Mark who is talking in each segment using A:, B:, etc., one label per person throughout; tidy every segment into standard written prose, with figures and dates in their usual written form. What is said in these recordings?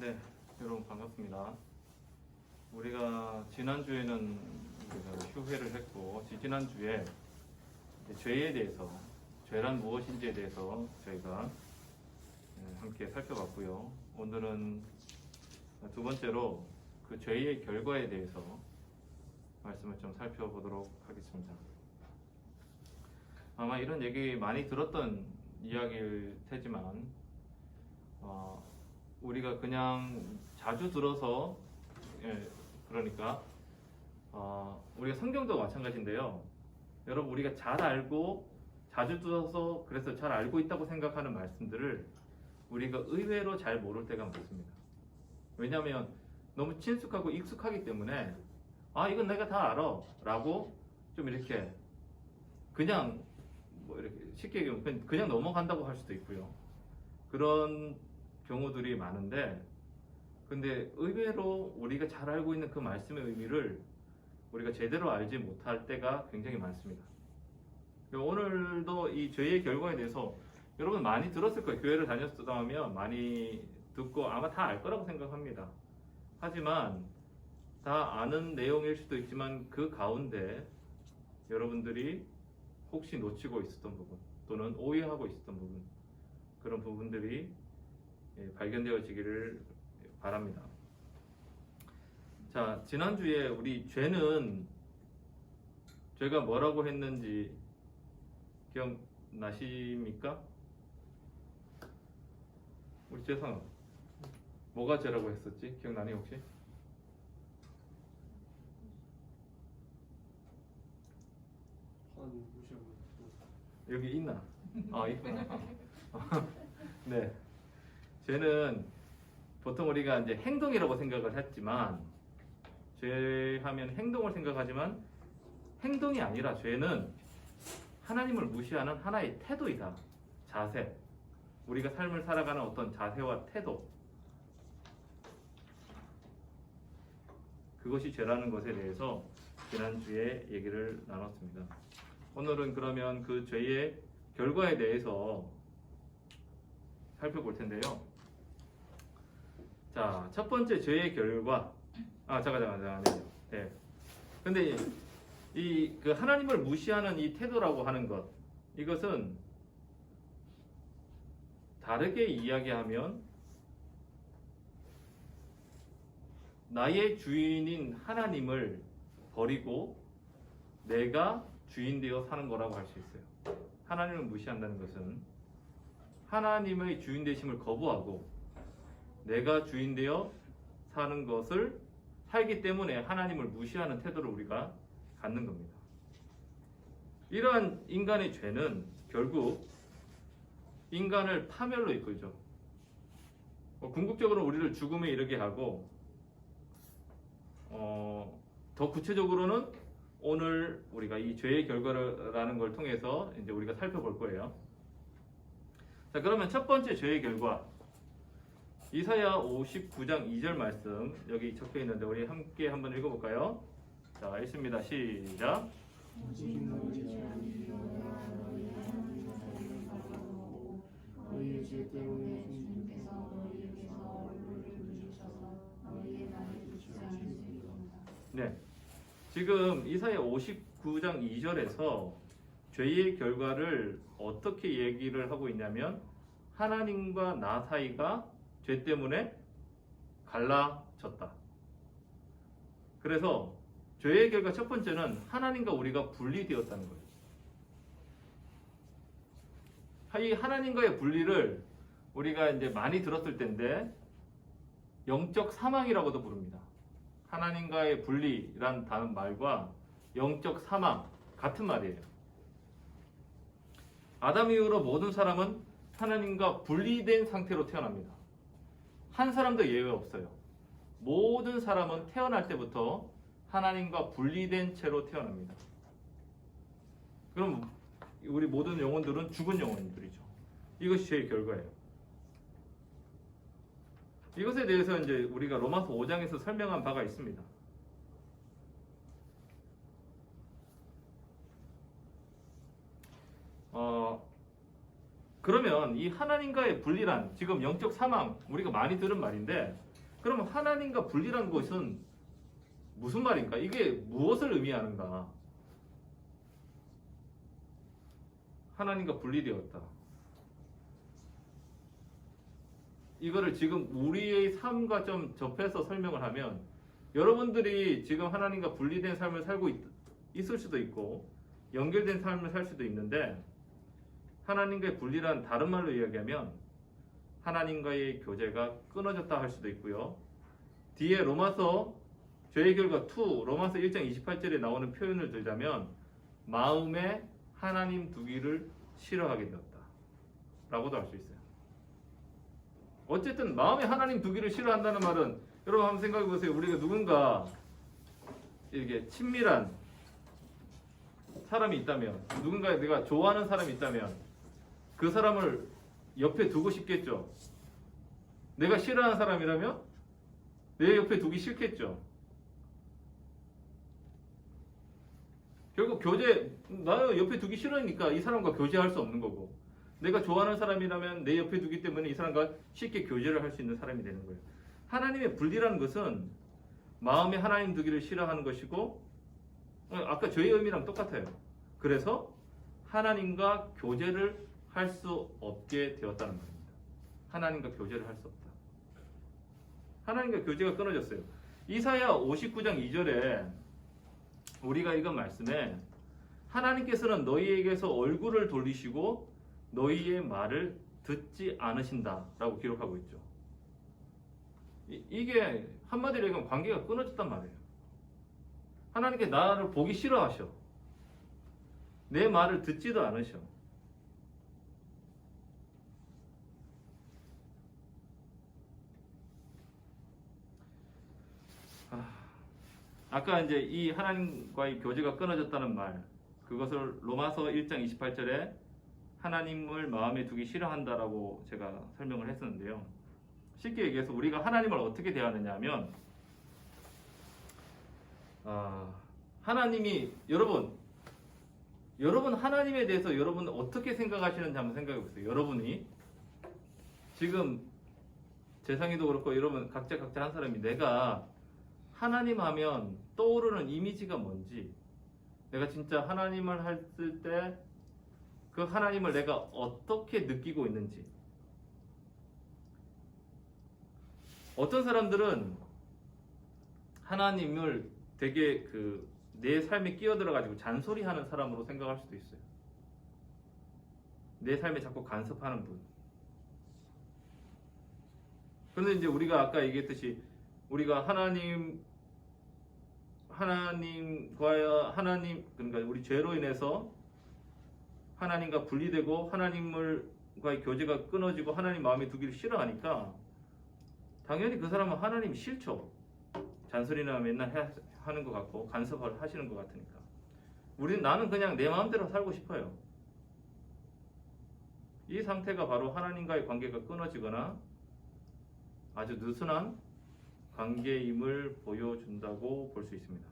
A: 네, 여러분 반갑습니다. 우리가 지난주에는 휴회를 했고, 지난주에 죄에 대해서, 죄란 무엇인지에 대해서 저희가 함께 살펴봤고요. 오늘은 두 번째로 그 죄의 결과에 대해서 말씀을 좀 살펴보도록 하겠습니다. 아마 이런 얘기 많이 들었던 이야기일 테지만, 우리가 그냥 자주 들어서, 그러니까 우리가 성경도 마찬가지인데요. 여러분, 우리가 잘 알고 자주 들어서 그래서 잘 알고 있다고 생각하는 말씀들을 우리가 의외로 잘 모를 때가 많습니다. 왜냐하면 너무 친숙하고 익숙하기 때문에 이건 내가 다 알아 라고 좀 이렇게 그냥 이렇게 쉽게 얘기하면 그냥 넘어간다고 할 수도 있고요. 그런 경우들이 많은데, 근데 의외로 우리가 잘 알고 있는 그 말씀의 의미를 우리가 제대로 알지 못할 때가 굉장히 많습니다. 오늘도 이 죄의 결과에 대해서 여러분 많이 들었을 거예요. 교회를 다녔다면 많이 듣고 아마 다 알 거라고 생각합니다. 하지만 다 아는 내용일 수도 있지만 그 가운데 여러분들이 혹시 놓치고 있었던 부분 또는 오해하고 있었던 부분, 그런 부분들이 발견되어지기를 바랍니다. 자, 지난주에 우리 죄가 뭐라고 했는지 기억나십니까? 우리 재상 뭐가 죄라고 했었지? 기억나니 혹시? 여기 있나? 있구나. 네. 죄는 보통 우리가 이제 행동이라고 생각을 했지만, 죄하면 행동을 생각하지만 행동이 아니라 죄는 하나님을 무시하는 하나의 태도이다. 자세. 우리가 삶을 살아가는 어떤 자세와 태도. 그것이 죄라는 것에 대해서 지난주에 얘기를 나눴습니다. 오늘은 그러면 그 죄의 결과에 대해서 살펴볼 텐데요. 자, 첫 번째 죄의 결과. 잠깐. 네. 근데 그 하나님을 무시하는 이 태도라고 하는 것, 이것은 다르게 이야기하면 나의 주인인 하나님을 버리고 내가 주인 되어 사는 거라고 할 수 있어요. 하나님을 무시한다는 것은 하나님의 주인 되심을 거부하고 내가 주인 되어 사는 것을 살기 때문에 하나님을 무시하는 태도를 우리가 갖는 겁니다. 이러한 인간의 죄는 결국 인간을 파멸로 이끌죠. 궁극적으로 우리를 죽음에 이르게 하고, 더 구체적으로는 오늘 우리가 이 죄의 결과라는 걸 통해서 이제 우리가 살펴볼 거예요. 자, 그러면 첫 번째 죄의 결과, 이사야 59장 2절 말씀 여기 적혀 있는데 우리 함께 한번 읽어볼까요? 자, 읽습니다. 시작. 네, 지금 이사야 59장 2절에서 죄의 결과를 어떻게 얘기를 하고 있냐면, 하나님과 나 사이가 죄 때문에 갈라졌다. 그래서 죄의 결과 첫 번째는 하나님과 우리가 분리되었다는 거예요. 이 하나님과의 분리를 우리가 이제 많이 들었을 텐데 영적 사망이라고도 부릅니다. 하나님과의 분리란 다른 말과 영적 사망 같은 말이에요. 아담 이후로 모든 사람은 하나님과 분리된 상태로 태어납니다. 한 사람도 예외 없어요. 모든 사람은 태어날 때부터 하나님과 분리된 채로 태어납니다. 그럼 우리 모든 영혼들은 죽은 영혼들이죠. 이것이 죄의 결과예요. 이것에 대해서 이제 우리가 로마서 5장에서 설명한 바가 있습니다. 그러면 이 하나님과의 분리란, 지금 영적 사망, 우리가 많이 들은 말인데 그러면 하나님과 분리란 것은 무슨 말인가? 이게 무엇을 의미하는가? 하나님과 분리되었다. 이거를 지금 우리의 삶과 좀 접해서 설명을 하면 여러분들이 지금 하나님과 분리된 삶을 살고 있을 수도 있고 연결된 삶을 살 수도 있는데 하나님과의 분리란 다른 말로 이야기하면 하나님과의 교제가 끊어졌다 할 수도 있고요. 뒤에 로마서 죄의 결과 2 로마서 1장 28절에 나오는 표현을 들자면 마음에 하나님 두기를 싫어하게 되었다 라고도 할 수 있어요. 어쨌든 마음에 하나님 두기를 싫어한다는 말은 여러분 한번 생각해 보세요. 우리가 누군가 이렇게 친밀한 사람이 있다면 누군가 내가 좋아하는 사람이 있다면 그 사람을 옆에 두고 싶겠죠. 내가 싫어하는 사람이라면 내 옆에 두기 싫겠죠. 결국 교제, 나 옆에 두기 싫으니까 이 사람과 교제할 수 없는 거고 내가 좋아하는 사람이라면 내 옆에 두기 때문에 이 사람과 쉽게 교제를 할 수 있는 사람이 되는 거예요. 하나님의 분리라는 것은 마음에 하나님 두기를 싫어하는 것이고 아까 저의 의미랑 똑같아요. 그래서 하나님과 교제를 할 수 없게 되었다는 말입니다. 하나님과 교제를 할 수 없다. 하나님과 교제가 끊어졌어요. 이사야 59장 2절에 우리가 읽은 말씀에 하나님께서는 너희에게서 얼굴을 돌리시고 너희의 말을 듣지 않으신다라고 기록하고 있죠. 이게 한마디로 얘기하면 관계가 끊어졌단 말이에요. 하나님께 나를 보기 싫어하셔. 내 말을 듣지도 않으셔. 아까 이제 이 하나님과의 교제가 끊어졌다는 말, 그것을 로마서 1장 28절에 하나님을 마음에 두기 싫어한다라고 제가 설명을 했었는데요. 쉽게 얘기해서 우리가 하나님을 어떻게 대하느냐 하면 하나님이 여러분 하나님에 대해서 여러분 어떻게 생각하시는지 한번 생각해 보세요. 여러분이 지금 재상이도 그렇고 여러분 각자 한 사람이 내가 하나님 하면 떠오르는 이미지가 뭔지, 내가 진짜 하나님을 했을 때 그 하나님을 내가 어떻게 느끼고 있는지. 어떤 사람들은 하나님을 되게 내 삶에 끼어들어가지고 잔소리하는 사람으로 생각할 수도 있어요. 내 삶에 자꾸 간섭하는 분. 그런데 이제 우리가 아까 얘기했듯이 우리가 그러니까 우리 죄로 인해서 하나님과 분리되고 하나님과의 교제가 끊어지고 하나님 마음에 두기를 싫어하니까 당연히 그 사람은 하나님이 싫죠. 잔소리나 맨날 하는 것 같고 간섭을 하시는 것 같으니까. 나는 그냥 내 마음대로 살고 싶어요. 이 상태가 바로 하나님과의 관계가 끊어지거나 아주 느슨한 관계임을 보여준다고 볼 수 있습니다.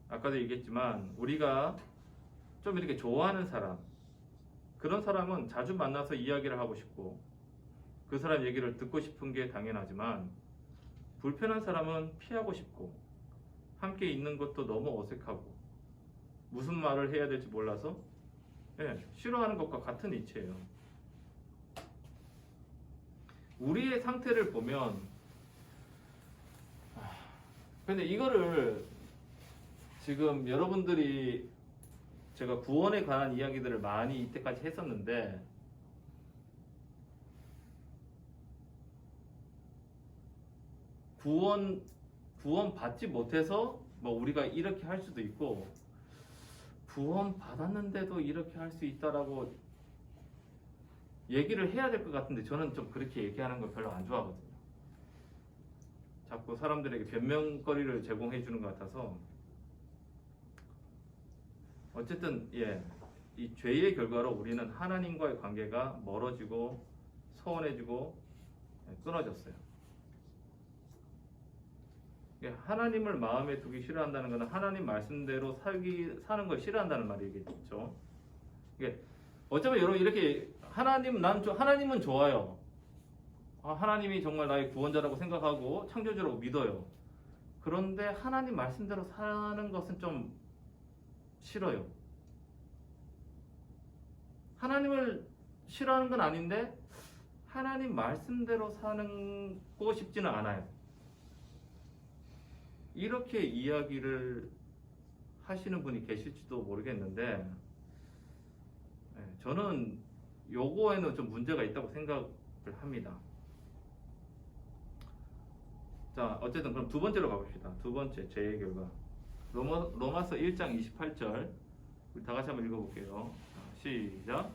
A: 아까도 얘기했지만 우리가 좀 이렇게 좋아하는 사람, 그런 사람은 자주 만나서 이야기를 하고 싶고 그 사람 얘기를 듣고 싶은 게 당연하지만 불편한 사람은 피하고 싶고 함께 있는 것도 너무 어색하고 무슨 말을 해야 될지 몰라서 싫어하는 것과 같은 이치예요. 우리의 상태를 보면 근데 이거를 지금 여러분들이 제가 구원에 관한 이야기들을 많이 이때까지 했었는데 구원 받지 못해서 뭐 우리가 이렇게 할 수도 있고 구원 받았는데도 이렇게 할 수 있다라고 얘기를 해야 될 것 같은데 저는 좀 그렇게 얘기하는 거 별로 안 좋아하거든요. 자꾸 사람들에게 변명거리를 제공해 주는 것 같아서 어쨌든 이 죄의 결과로 우리는 하나님과의 관계가 멀어지고 소원해지고 끊어졌어요. 하나님을 마음에 두기 싫어한다는 것은 하나님 말씀대로 사는 걸 싫어한다는 말이겠죠. 어쩌면 여러분 이렇게 하나님은 좋아요. 하나님이 정말 나의 구원자라고 생각하고 창조주라고 믿어요. 그런데 하나님 말씀대로 사는 것은 좀 싫어요. 하나님을 싫어하는 건 아닌데 하나님 말씀대로 사는 거 싶지는 않아요. 이렇게 이야기를 하시는 분이 계실지도 모르겠는데 저는 요거에는 좀 문제가 있다고 생각을 합니다. 자, 어쨌든 그럼 두 번째로 가봅시다. 두 번째 죄의 결과. 로마서 1장 28절 우리 다 같이 한번 읽어볼게요. 자, 시작.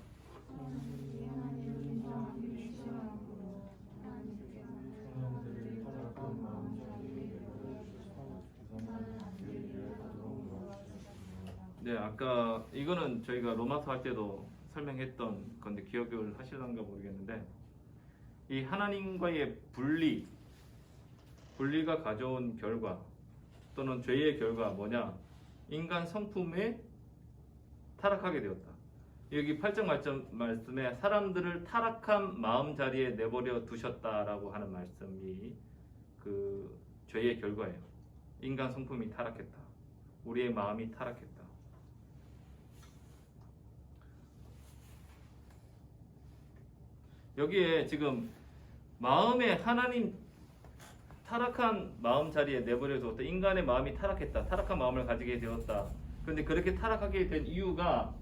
A: 네, 아까 이거는 저희가 로마서 할 때도 설명했던 건데 기억을 하실런가 모르겠는데 이 하나님과의 분리가 가져온 결과 또는 죄의 결과 뭐냐? 인간 성품에 타락하게 되었다. 여기 8장 말씀에 사람들을 타락한 마음 자리에 내버려 두셨다라고 하는 말씀이 그 죄의 결과예요. 인간 성품이 타락했다. 우리의 마음이 타락했다. 여기에 지금 마음에 하나님 타락한 마음 자리에 내버려 두었다. 인간의 마음이 타락했다. 타락한 마음을 가지게 되었다. 그런데 그렇게 타락하게 된 이유가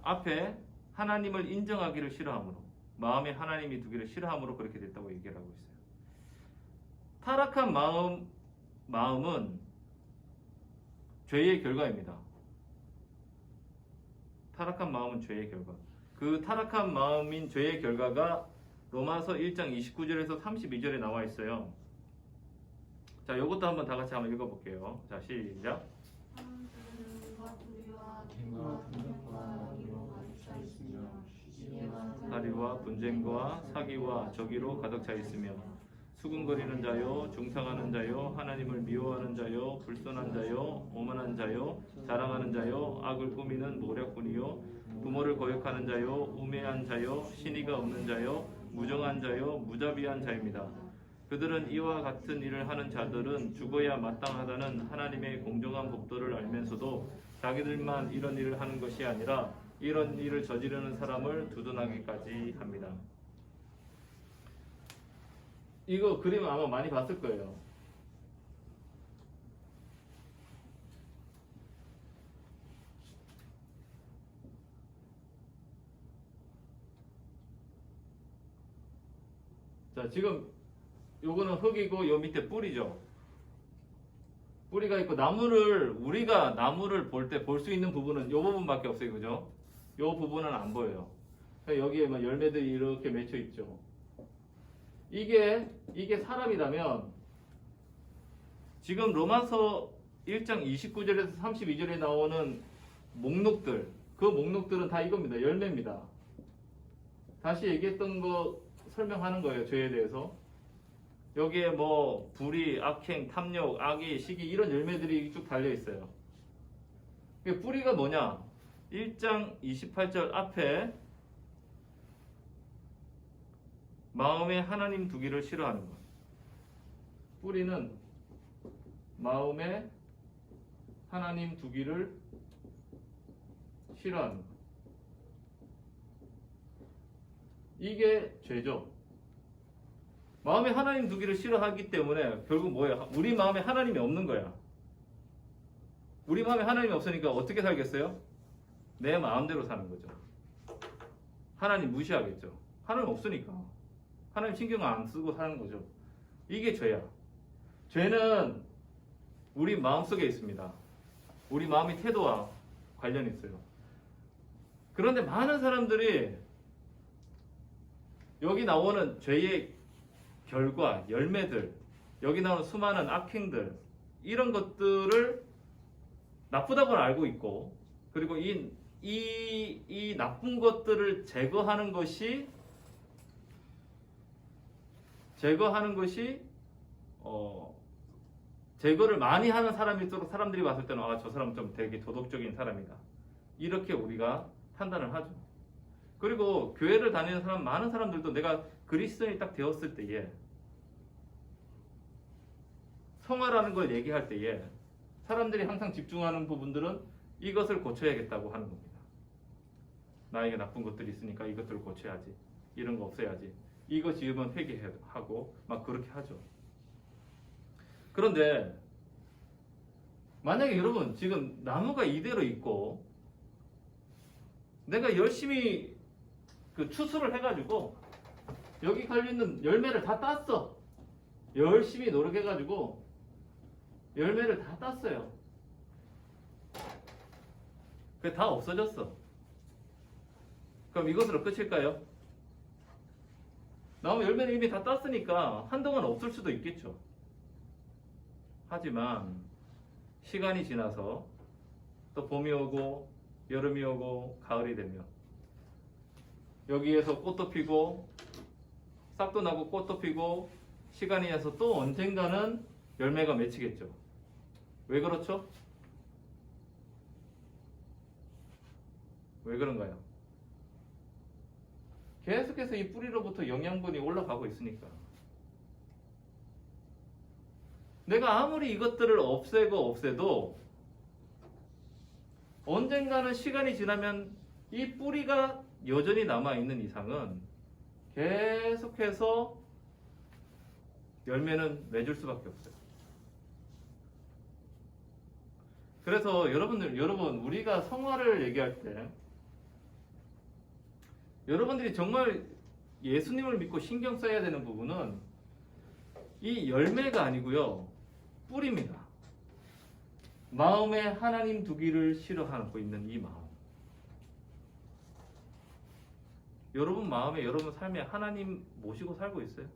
A: 앞에 하나님을 인정하기를 싫어함으로 마음에 하나님이 두기를 싫어함으로 그렇게 됐다고 얘기를 하고 있어요. 타락한 마음은 죄의 결과입니다. 타락한 마음은 죄의 결과. 그 타락한 마음인 죄의 결과가 로마서 1장 29절에서 32절에 나와 있어요. 자, 이것도 한번 다 같이 한번 읽어볼게요. 자, 시작. 다리와 분쟁과 사기와 저기로 가득 차 있으며 수군거리는 자요, 중상하는 자요, 하나님을 미워하는 자요, 불손한 자요, 오만한 자요, 자랑하는 자요, 악을 꾸미는 모략꾼이요, 부모를 거역하는 자요, 우매한 자요, 신의가 없는 자요, 무정한 자요, 무자비한 자입니다. 그들은 이와 같은 일을 하는 자들은 죽어야 마땅하다는 하나님의 공정한 법도를 알면서도 자기들만 이런 일을 하는 것이 아니라 이런 일을 저지르는 사람을 두둔하기까지 합니다. 이거 그림 아마 많이 봤을 거예요. 자, 지금 요거는 흙이고 요 밑에 뿌리죠. 뿌리가 있고 우리가 나무를 볼 때 볼 수 있는 부분은 요 부분밖에 없어요. 그죠? 요 부분은 안 보여요. 여기에 막 열매들이 이렇게 맺혀 있죠. 이게 사람이라면 지금 로마서 1장 29절에서 32절에 나오는 목록들, 그 목록들은 다 이겁니다. 열매입니다. 다시 얘기했던 거 설명하는 거예요. 죄에 대해서. 여기에 뭐 불의, 악행, 탐욕, 악의, 시기 이런 열매들이 쭉 달려 있어요. 뿌리가 뭐냐? 1장 28절 앞에 마음에 하나님 두기를 싫어하는 것. 뿌리는 마음에 하나님 두기를 싫어하는 것. 이게 죄죠. 마음에 하나님 두기를 싫어하기 때문에 결국 뭐예요? 우리 마음에 하나님이 없는 거야. 우리 마음에 하나님이 없으니까 어떻게 살겠어요? 내 마음대로 사는 거죠. 하나님 무시하겠죠. 하나님 없으니까. 하나님 신경 안 쓰고 사는 거죠. 이게 죄야. 죄는 우리 마음속에 있습니다. 우리 마음의 태도와 관련이 있어요. 그런데 많은 사람들이 여기 나오는 죄의 결과, 열매들, 여기 나오는 수많은 악행들, 이런 것들을 나쁘다고 알고 있고, 그리고 이 나쁜 것들을 제거하는 것이 제거를 많이 하는 사람일수록 사람들이 봤을 때는 저 사람 좀 되게 도덕적인 사람이다. 이렇게 우리가 판단을 하죠. 그리고 교회를 다니는 사람 많은 사람들도 내가 그리스도인이 딱 되었을 때에 성화라는 걸 얘기할 때에 사람들이 항상 집중하는 부분들은 이것을 고쳐야겠다고 하는 겁니다. 나에게 나쁜 것들이 있으니까 이것들을 고쳐야지. 이런 거 없애야지. 이거 지으면 회개하고 막 그렇게 하죠. 그런데 만약에 여러분 지금 나무가 이대로 있고 내가 열심히 그 추수를 해가지고 여기 걸려있는 열매를 다 땄어. 열심히 노력해가지고 열매를 다 땄어요. 그게 다 없어졌어. 그럼 이것으로 끝일까요? 나무 열매를 이미 다 땄으니까 한동안 없을 수도 있겠죠. 하지만 시간이 지나서 또 봄이 오고 여름이 오고 가을이 되면 여기에서 꽃도 피고 싹도 나고 꽃도 피고 시간이 지나서 또 언젠가는 열매가 맺히겠죠. 왜 그렇죠? 왜 그런가요? 계속해서 이 뿌리로부터 영양분이 올라가고 있으니까. 내가 아무리 이것들을 없애도 언젠가는 시간이 지나면 이 뿌리가 여전히 남아있는 이상은 계속해서 열매는 맺을 수밖에 없어요. 그래서 여러분 우리가 성화를 얘기할 때 여러분들이 정말 예수님을 믿고 신경 써야 되는 부분은 이 열매가 아니고요, 뿌리입니다. 마음에 하나님 두기를 싫어하고 있는 이 마음. 여러분 마음에, 여러분 삶에 하나님 모시고 살고 있어요?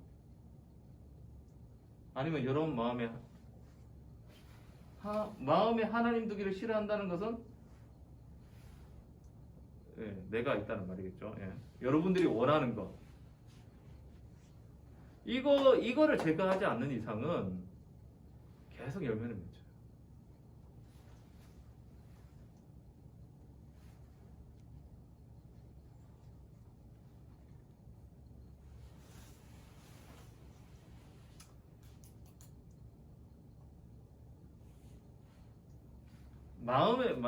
A: 아니면 여러분 마음에 하나님 두기를 싫어한다는 것은 내가 있다는 말이겠죠. 여러분들이 원하는 것. 이거를 제거하지 않는 이상은 계속 열매를 맺어요.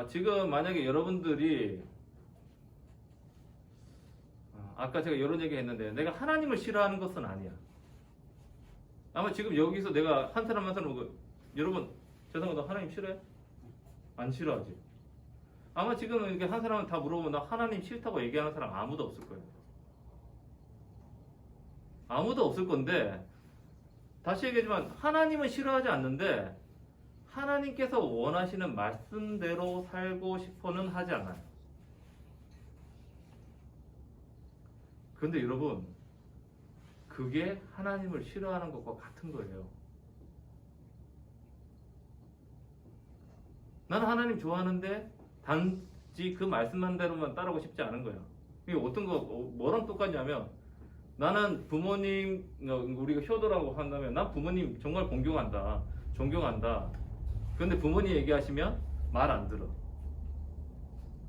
A: 지금 만약에 여러분들이 아까 제가 이런 얘기 했는데 내가 하나님을 싫어하는 것은 아니야. 아마 지금 여기서 내가 한 사람 여러분 죄송합니다, 하나님 싫어해? 안 싫어하지? 아마 지금 이렇게 한 사람은 다 물어보면 나 하나님 싫다고 얘기하는 사람 아무도 없을 거예요. 아무도 없을 건데 다시 얘기하지만 하나님은 싫어하지 않는데 하나님께서 원하시는 말씀대로 살고 싶어는 하지 않아요. 그런데 여러분, 그게 하나님을 싫어하는 것과 같은 거예요. 나는 하나님 좋아하는데 단지 그 말씀한 대로만 따르고 싶지 않은 거야. 이게 어떤 뭐랑 똑같냐면 나는 부모님, 우리가 효도라고 한다면 난 부모님 정말 존경한다. 그런데 부모님 얘기하시면 말 안 들어.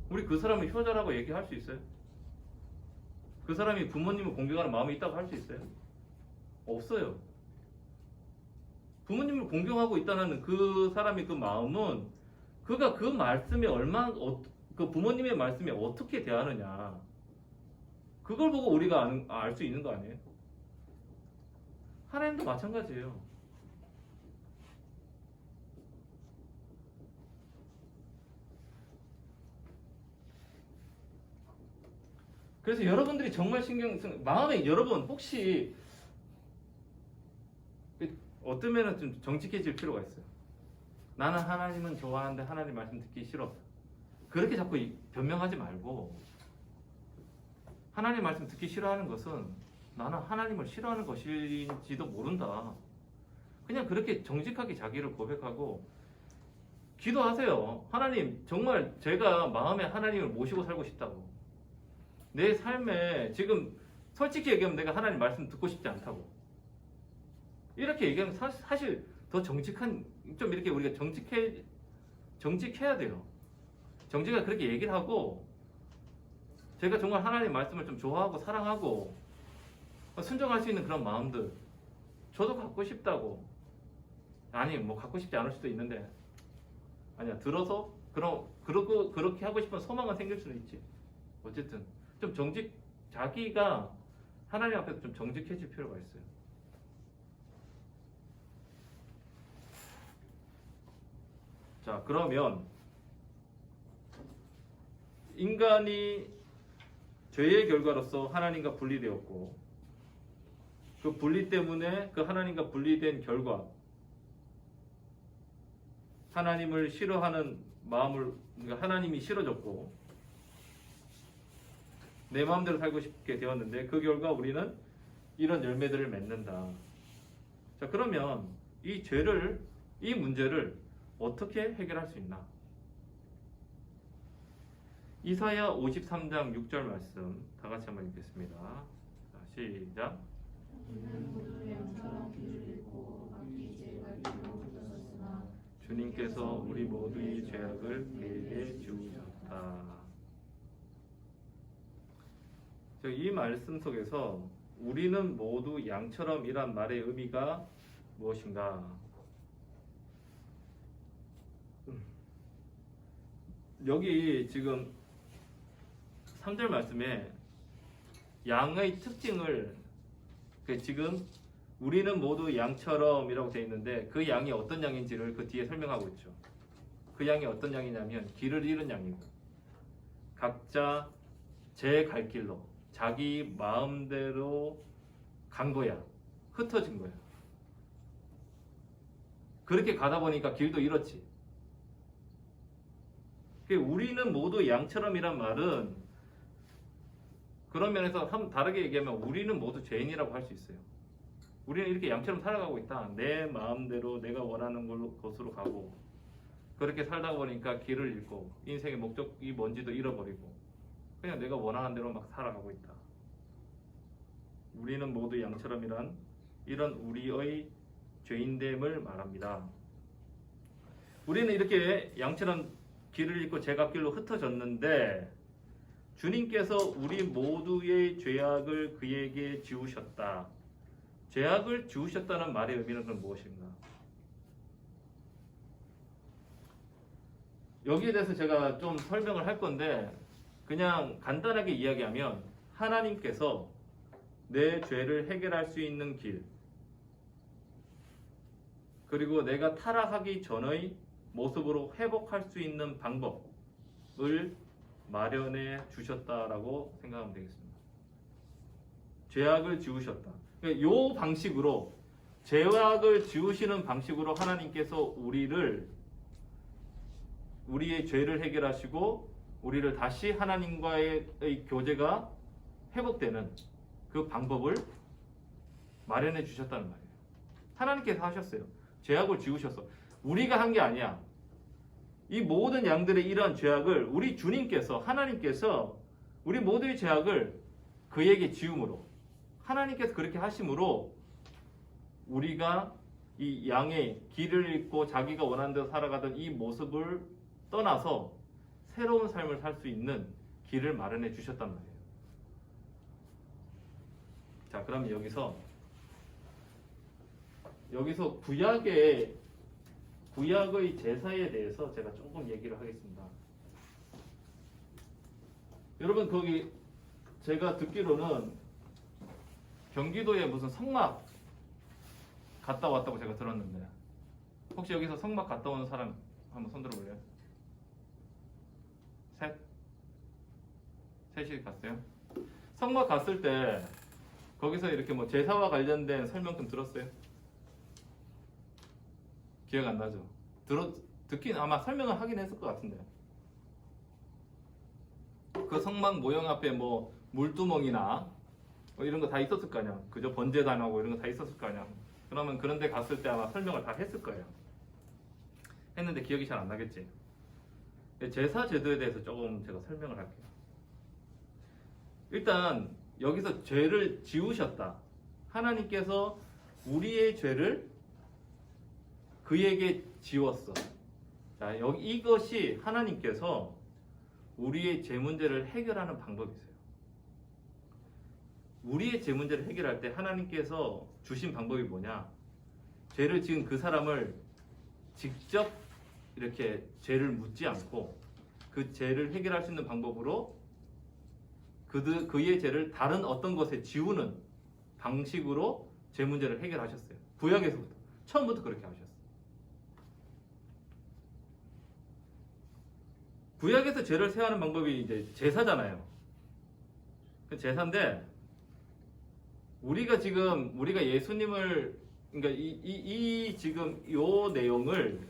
A: 우리 그 사람을 효자라고 얘기할 수 있어요? 그 사람이 부모님을 공경하는 마음이 있다고 할 수 있어요? 없어요. 부모님을 공경하고 있다는 그 사람의 그 마음은 그가 그 말씀에 그 부모님의 말씀에 어떻게 대하느냐, 그걸 보고 우리가 알 수 있는 거 아니에요? 하나님도 마찬가지예요. 그래서 여러분들이 정말 마음에 여러분 혹시 어떤 면은 좀 정직해질 필요가 있어요. 나는 하나님은 좋아하는데 하나님 말씀 듣기 싫어. 그렇게 자꾸 변명하지 말고, 하나님 말씀 듣기 싫어하는 것은 나는 하나님을 싫어하는 것일지도 모른다. 그냥 그렇게 정직하게 자기를 고백하고 기도하세요. 하나님, 정말 제가 마음에 하나님을 모시고 살고 싶다고. 내 삶에 지금 솔직히 얘기하면 내가 하나님 말씀 듣고 싶지 않다고. 이렇게 얘기하면 사실 더 정직한, 좀 이렇게 우리가 정직해야 돼요. 정직하게 그렇게 얘기를 하고 제가 정말 하나님 말씀을 좀 좋아하고 사랑하고 순종할 수 있는 그런 마음들 저도 갖고 싶다고. 아니 뭐 갖고 싶지 않을 수도 있는데 아니야 들어서 그러고 그렇게 하고 싶은 소망은 생길 수는 있지. 어쨌든 좀 자기가 하나님 앞에서 좀 정직해질 필요가 있어요. 자, 그러면 인간이 죄의 결과로서 하나님과 분리되었고 그 분리 때문에 그 하나님과 분리된 결과 하나님을 싫어하는 마음을 그러니까 하나님이 싫어졌고 내 마음대로 살고 싶게 되었는데 그 결과 우리는 이런 열매들을 맺는다. 자, 그러면 이 문제를 어떻게 해결할 수 있나? 이사야 53장 6절 말씀 다 같이 한번 읽겠습니다. 자, 시작. 주님께서 우리 모두의 죄악을 그에게 지우셨다. 이 말씀 속에서 우리는 모두 양처럼 이란 말의 의미가 무엇인가? 여기 지금 3절 말씀에 양의 특징을 지금 우리는 모두 양처럼 이라고 되어 있는데 그 양이 어떤 양인지를 그 뒤에 설명하고 있죠. 그 양이 어떤 양이냐면 길을 잃은 양이고 각자 제 갈 길로 자기 마음대로 간 거야. 흩어진 거야. 그렇게 가다 보니까 길도 잃었지. 우리는 모두 양처럼이란 말은 그런 면에서 다르게 얘기하면 우리는 모두 죄인이라고 할 수 있어요. 우리는 이렇게 양처럼 살아가고 있다. 내 마음대로 내가 원하는 곳으로 가고 그렇게 살다 보니까 길을 잃고 인생의 목적이 뭔지도 잃어버리고 그냥 내가 원하는 대로 막 살아가고 있다. 우리는 모두 양처럼이란 이런 우리의 죄인됨을 말합니다. 우리는 이렇게 양처럼 길을 잃고 제갓길로 흩어졌는데 주님께서 우리 모두의 죄악을 그에게 지우셨다. 죄악을 지우셨다는 말의 의미는 그럼 무엇인가? 여기에 대해서 제가 좀 설명을 할 건데 그냥 간단하게 이야기하면 하나님께서 내 죄를 해결할 수 있는 길 그리고 내가 타락하기 전의 모습으로 회복할 수 있는 방법을 마련해 주셨다라고 생각하면 되겠습니다. 죄악을 지우셨다. 이 방식으로 죄악을 지우시는 방식으로 하나님께서 우리의 죄를 해결하시고 우리를 다시 하나님과의 교제가 회복되는 그 방법을 마련해 주셨다는 말이에요. 하나님께서 하셨어요. 죄악을 지우셨어. 우리가 한 게 아니야. 이 모든 양들의 이러한 죄악을 우리 주님께서 하나님께서 우리 모두의 죄악을 그에게 지음으로 하나님께서 그렇게 하심으로 우리가 이 양의 길을 잃고 자기가 원하는 대로 살아가던 이 모습을 떠나서 새로운 삶을 살 수 있는 길을 마련해 주셨단 말이에요. 자, 그럼 여기서 구약의 제사에 대해서 제가 조금 얘기를 하겠습니다. 여러분 거기 제가 듣기로는 경기도에 무슨 성막 갔다 왔다고 제가 들었는데 혹시 여기서 성막 갔다 온 사람 한번 손 들어볼래요? 셋이 갔어요? 성막 갔을 때 거기서 이렇게 뭐 제사와 관련된 설명 좀 들었어요? 기억 안 나죠? 듣긴 아마 설명을 하긴 했을 것 같은데 그 성막 모형 앞에 뭐 물두멍이나 뭐 이런 거 다 있었을 거 아니야. 그저 번제단하고 이런 거 다 있었을 거 아니야. 그러면 그런 데 갔을 때 아마 설명을 다 했을 거예요. 했는데 기억이 잘 안 나겠지. 제사 제도에 대해서 조금 제가 설명을 할게요. 일단 여기서 죄를 지우셨다. 하나님께서 우리의 죄를 그에게 지웠어. 자, 이것이 하나님께서 우리의 죄 문제를 해결하는 방법이 있어요. 우리의 죄 문제를 해결할 때 하나님께서 주신 방법이 뭐냐? 죄를 지은 그 사람을 직접 이렇게 죄를 묻지 않고 그 죄를 해결할 수 있는 방법으로 그의 죄를 다른 어떤 것에 지우는 방식으로 죄 문제를 해결하셨어요. 구약에서부터 처음부터 그렇게 하셨어요. 구약에서 죄를 세하는 방법이 이제 제사잖아요. 그 제사인데 우리가 예수님을 그러니까 이 지금 요 내용을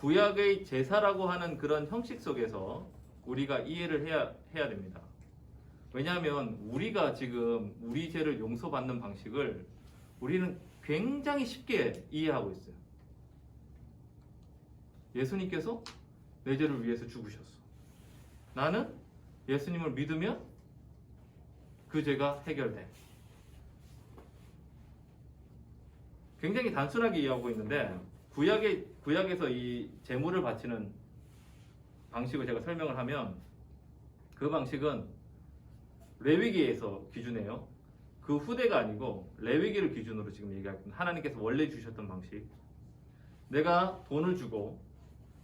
A: 구약의 제사라고 하는 그런 형식 속에서 우리가 이해를 해야 됩니다. 왜냐하면 우리가 지금 우리 죄를 용서받는 방식을 우리는 굉장히 쉽게 이해하고 있어요. 예수님께서 내 죄를 위해서 죽으셨어. 나는 예수님을 믿으면 그 죄가 해결돼. 굉장히 단순하게 이해하고 있는데 구약에서 이 제물을 바치는 방식을 제가 설명을 하면 그 방식은 레위기에서 기준이에요. 그 후대가 아니고 레위기를 기준으로 지금 얘기합니다. 하나님께서 원래 주셨던 방식. 내가 돈을 주고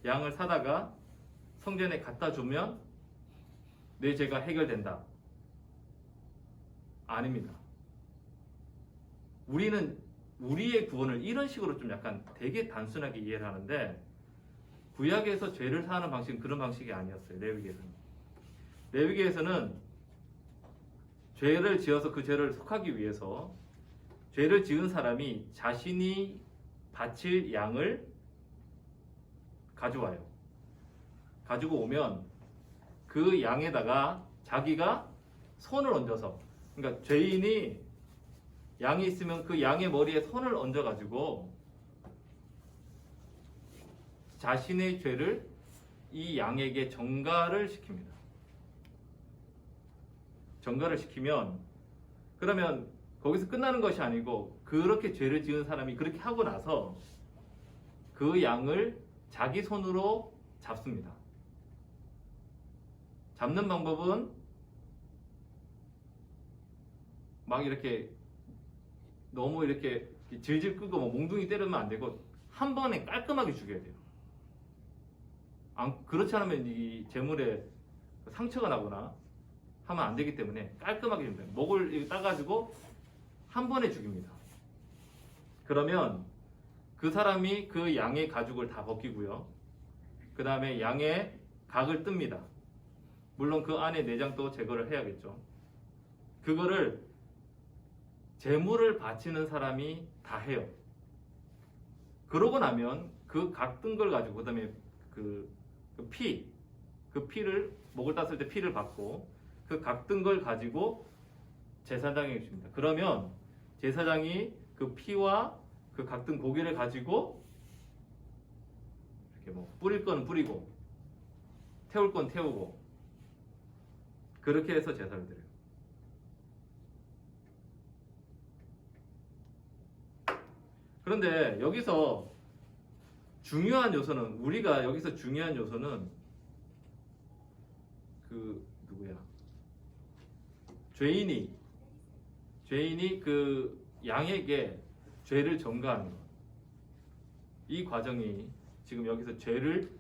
A: 양을 사다가 성전에 갖다 주면 내 죄가 해결된다. 아닙니다. 우리는 우리의 구원을 이런 식으로 좀 약간 되게 단순하게 이해를 하는데 구약에서 죄를 사하는 방식은 그런 방식이 아니었어요. 레위기에서는. 레위기에서는 죄를 지어서 그 죄를 속하기 위해서 죄를 지은 사람이 자신이 바칠 양을 가져와요. 가지고 오면 그 양에다가 자기가 손을 얹어서, 그러니까 죄인이 양이 있으면 그 양의 머리에 손을 얹어가지고 자신의 죄를 이 양에게 전가를 시킵니다. 전가를 시키면 그러면 거기서 끝나는 것이 아니고 그렇게 죄를 지은 사람이 그렇게 하고 나서 그 양을 자기 손으로 잡습니다. 잡는 방법은 막 이렇게 너무 이렇게 질질 끄고 뭐 몽둥이 때리면 안 되고 한 번에 깔끔하게 죽여야 돼요. 그렇지 않으면 이 재물에 상처가 나거나 하면 안 되기 때문에 깔끔하게 줍니다. 목을 따가지고 한 번에 죽입니다. 그러면 그 사람이 그 양의 가죽을 다 벗기고요. 그 다음에 양의 각을 뜹니다. 물론 그 안에 내장도 제거를 해야겠죠. 그거를 제물을 바치는 사람이 다 해요. 그러고 나면 그 각 뜬 걸 가지고 그다음에 그 피를 목을 땄을 때 피를 받고 그 각 뜬 걸 가지고 제사장에게 줍니다. 그러면 제사장이 그 피와 그 각 뜬 고기를 가지고 이렇게 뭐 뿌릴 건 뿌리고 태울 건 태우고 그렇게 해서 제사를 드려요. 그런데 여기서 중요한 요소는 우리가 여기서 중요한 요소는 그 누구야? 죄인이 그 양에게 죄를 전가하는 것. 이 과정이 지금 여기서 죄를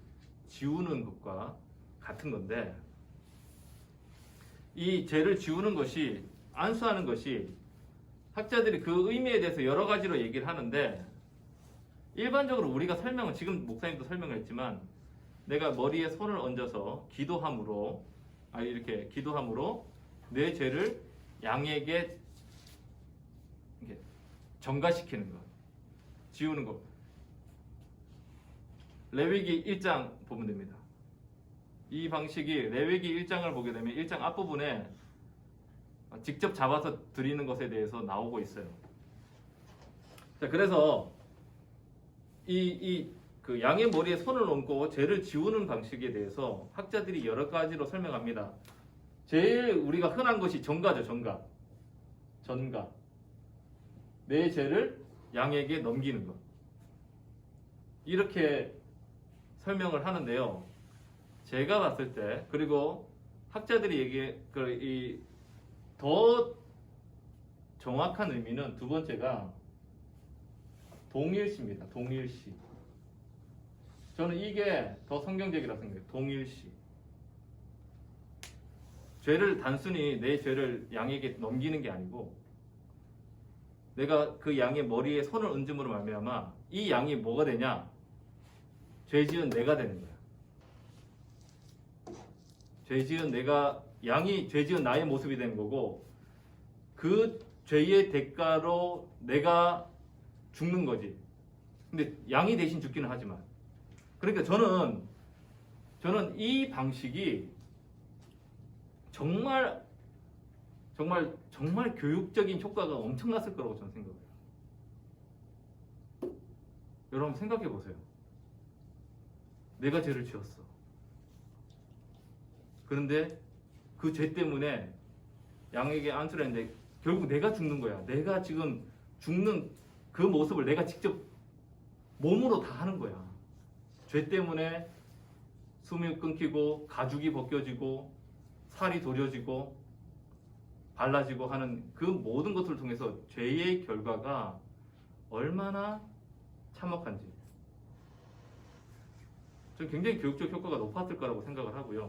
A: 지우는 것과 같은 건데 이 죄를 지우는 것이 안수하는 것이 학자들이 그 의미에 대해서 여러 가지로 얘기를 하는데 일반적으로 우리가 설명은 지금 목사님도 설명을 했지만 내가 머리에 손을 얹어서 기도함으로 이렇게 기도함으로 내 죄를 양에게 이렇게 전가시키는 것, 지우는 것. 레위기 1장 보면 됩니다. 이 방식이 레위기 1장을 보게 되면 1장 앞부분에 직접 잡아서 드리는 것에 대해서 나오고 있어요. 자, 그래서 그 양의 머리에 손을 얹고 죄를 지우는 방식에 대해서 학자들이 여러 가지로 설명합니다. 제일 우리가 흔한 것이 전가죠, 전가. 내 죄를 양에게 넘기는 것. 이렇게 설명을 하는데요. 제가 봤을 때, 그리고 학자들이 더 정확한 의미는 두 번째가 동일시입니다. 동일시. 저는 이게 더 성경적이라고 생각해요. 동일시. 죄를 단순히 내 죄를 양에게 넘기는 게 아니고 내가 그 양의 머리에 손을 얹음으로 말미암아 이 양이 뭐가 되냐? 죄 지은 내가 되는 거야. 죄 지은 내가, 양이 죄 지은 나의 모습이 된 거고 그 죄의 대가로 내가 죽는 거지. 근데 양이 대신 죽기는 하지만. 그러니까 저는 이 방식이 정말 교육적인 효과가 엄청났을 거라고 저는 생각해요. 여러분 생각해 보세요. 내가 죄를 지었어. 그런데 그 죄 때문에 양에게 안수를 했는데 결국 내가 죽는 거야. 내가 지금 죽는 그 모습을 내가 직접 몸으로 다 하는 거야. 죄 때문에 숨이 끊기고 가죽이 벗겨지고 살이 도려지고 발라지고 하는 그 모든 것을 통해서 죄의 결과가 얼마나 참혹한지 저는 굉장히 교육적 효과가 높았을 거라고 생각을 하고요.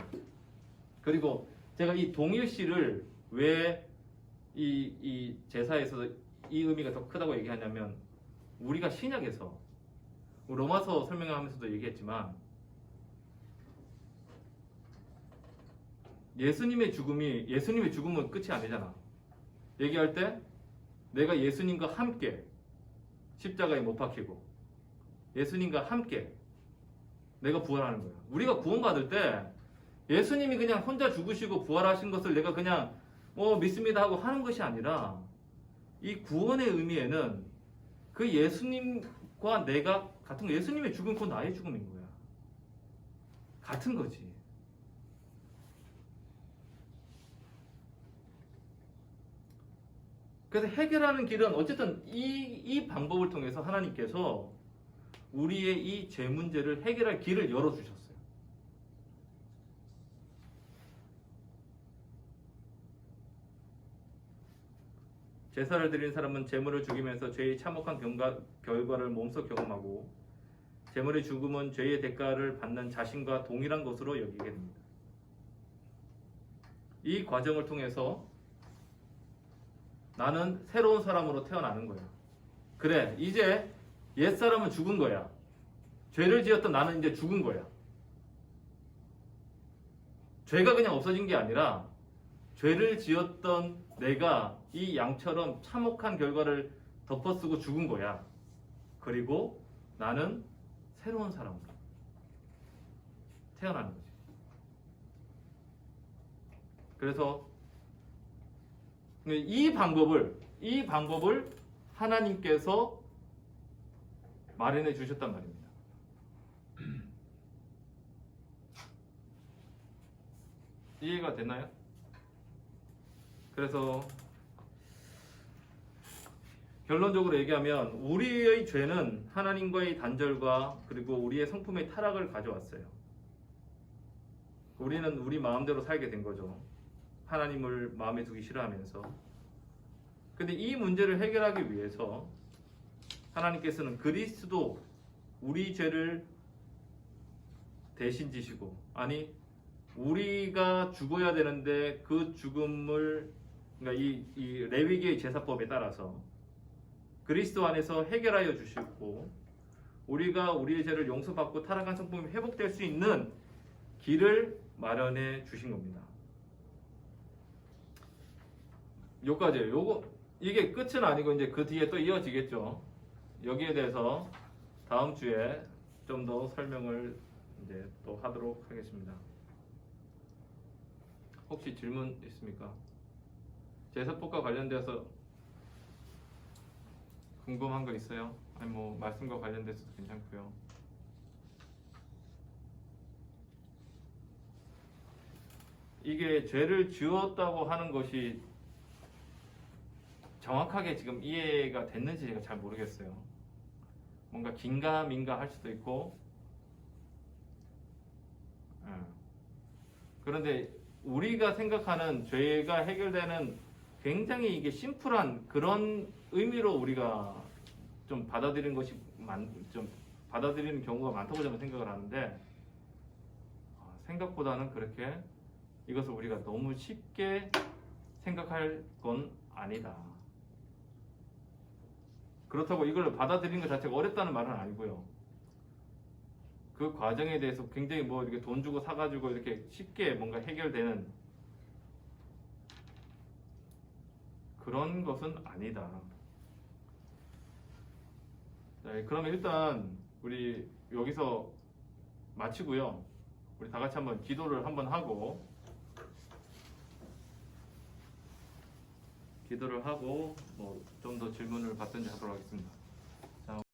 A: 그리고 제가 이 동일시를 왜 이 제사에서 이 의미가 더 크다고 얘기하냐면 우리가 신약에서 로마서 설명하면서도 얘기했지만 예수님의 죽음은 끝이 아니잖아. 얘기할 때 내가 예수님과 함께 십자가에 못 박히고 예수님과 함께 내가 부활하는 거야. 우리가 구원받을 때 예수님이 그냥 혼자 죽으시고 부활하신 것을 내가 그냥 믿습니다 하고 하는 것이 아니라 이 구원의 의미에는 그 예수님과 내가 같은 거, 예수님의 죽음 곧 나의 죽음인 거야. 같은 거지. 그래서 해결하는 길은 어쨌든 이 방법을 통해서 하나님께서 우리의 이 죄 문제를 해결할 길을 열어주셨어요. 제사를 드린 사람은 제물을 죽이면서 죄의 참혹한 결과를 몸소 경험하고 제물의 죽음은 죄의 대가를 받는 자신과 동일한 것으로 여기게 됩니다. 이 과정을 통해서 나는 새로운 사람으로 태어나는 거야. 그래, 이제 옛사람은 죽은 거야. 죄를 지었던 나는 이제 죽은 거야. 죄가 그냥 없어진 게 아니라 죄를 지었던 내가 이 양처럼 참혹한 결과를 덮어쓰고 죽은 거야. 그리고 나는 새로운 사람으로 태어나는 거지. 그래서 이 방법을 하나님께서 마련해 주셨단 말입니다. 이해가 됐나요? 그래서 결론적으로 얘기하면 우리의 죄는 하나님과의 단절과 그리고 우리의 성품의 타락을 가져왔어요. 우리는 우리 마음대로 살게 된 거죠. 하나님을 마음에 두기 싫어하면서. 근데 이 문제를 해결하기 위해서 하나님께서는 그리스도 우리 죄를 대신 지시고, 아니 우리가 죽어야 되는데 그 죽음을, 그러니까 이 레위기의 제사법에 따라서 그리스도 안에서 해결하여 주시고 우리가 우리의 죄를 용서받고 타락한 성품이 회복될 수 있는 길을 마련해 주신 겁니다. 요까지예요. 이게 끝은 아니고 이제 그 뒤에 또 이어지겠죠. 여기에 대해서 다음 주에 좀 더 설명을 이제 또 하도록 하겠습니다. 혹시 질문 있습니까? 제사법과 관련돼서 궁금한 거 있어요? 아니 뭐 말씀과 관련돼서도 괜찮고요. 이게 죄를 지었다고 하는 것이 정확하게 지금 이해가 됐는지 제가 잘 모르겠어요. 뭔가 긴가민가 할 수도 있고, 그런데 우리가 생각하는 죄가 해결되는 굉장히 이게 심플한 그런 의미로 우리가 좀 받아들이는 것이 좀 받아들이는 경우가 많다고 저는 생각을 하는데, 생각보다는 그렇게 이것을 우리가 너무 쉽게 생각할 건 아니다. 그렇다고 이걸 받아들이는 것 자체가 어렵다는 말은 아니고요. 그 과정에 대해서 굉장히 뭐 이렇게 돈 주고 사가지고 이렇게 쉽게 뭔가 해결되는 그런 것은 아니다. 네, 그러면 일단 우리 여기서 마치고요. 우리 다 같이 한번 기도를 한번 하고 뭐 좀 더 질문을 받든지 하도록 하겠습니다.